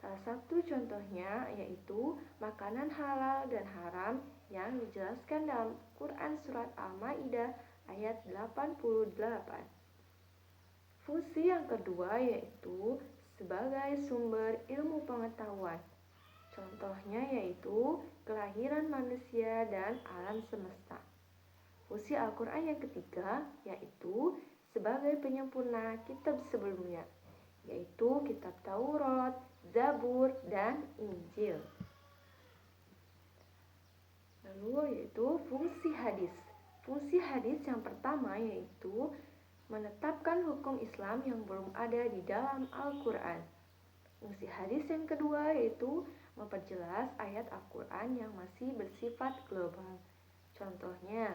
Salah satu contohnya yaitu makanan halal dan haram yang dijelaskan dalam Quran Surat Al-Ma'idah ayat 88. Fungsi yang kedua yaitu sebagai sumber ilmu pengetahuan. Contohnya yaitu kelahiran manusia dan alam semesta. Fungsi Al-Quran yang ketiga yaitu sebagai penyempurna kitab sebelumnya, yaitu kitab Taurat, Zabur, dan Injil. Lalu yaitu fungsi hadis. Fungsi hadis yang pertama yaitu menetapkan hukum Islam yang belum ada di dalam Al-Quran. Fungsi hadis yang kedua yaitu memperjelas ayat Al-Quran yang masih bersifat global. Contohnya,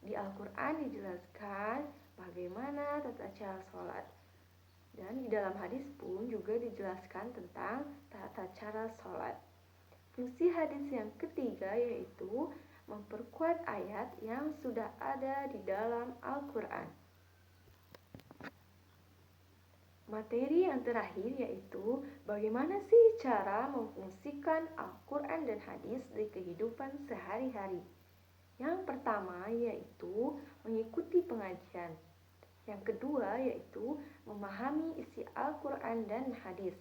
di Al-Quran dijelaskan bagaimana tata cara sholat. Dan di dalam hadis pun juga dijelaskan tentang tata cara sholat. Fungsi hadis yang ketiga yaitu memperkuat ayat yang sudah ada di dalam Al-Quran. Materi yang terakhir yaitu bagaimana sih cara memfungsikan Al-Quran dan hadis di kehidupan sehari-hari. Yang pertama yaitu mengikuti pengajian. Yang kedua yaitu memahami isi Al-Quran dan hadis.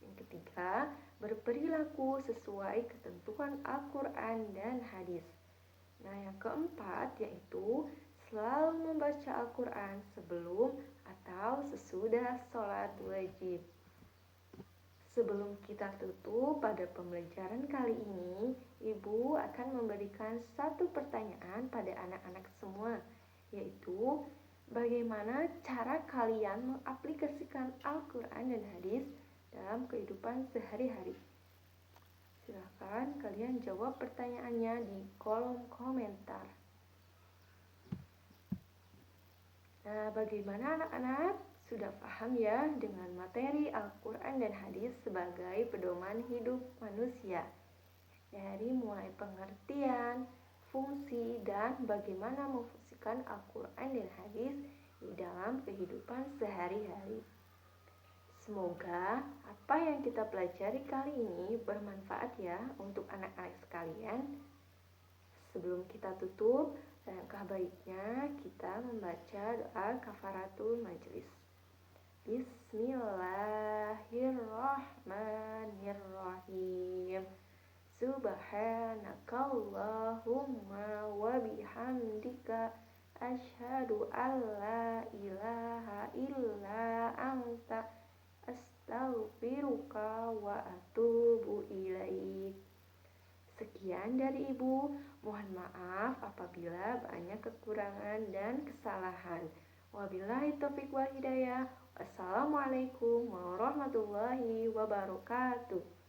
Yang ketiga, berperilaku sesuai ketentuan Al-Quran dan hadis. Nah, yang keempat yaitu selalu membaca Al-Quran sebelum atau sesudah sholat wajib. Sebelum kita tutup pada pembelajaran kali ini, Ibu akan memberikan satu pertanyaan pada anak-anak semua, yaitu bagaimana cara kalian mengaplikasikan Al-Quran dan hadis dalam kehidupan sehari-hari. Silakan kalian jawab pertanyaannya di kolom komentar. Nah, bagaimana anak-anak? Sudah paham ya dengan materi Al-Quran dan hadis sebagai pedoman hidup manusia? Dari mulai pengertian, fungsi, dan bagaimana memfungsikan Al-Quran dan hadis di dalam kehidupan sehari-hari. Semoga apa yang kita pelajari kali ini bermanfaat ya untuk anak-anak sekalian. Sebelum kita tutup, alangkah baiknya kita membaca doa kafaratul majelis. Bismillahirrahmanirrahim. Subhanakallahumma wa bihamdika asyhadu an la ilaha illa anta astaghfiruka wa atubu ilaik. Sekian dari Ibu. Mohon maaf apabila banyak kekurangan dan kesalahan. Wabillahi taufiq wal hidayah. Wassalamualaikum warahmatullahi wabarakatuh.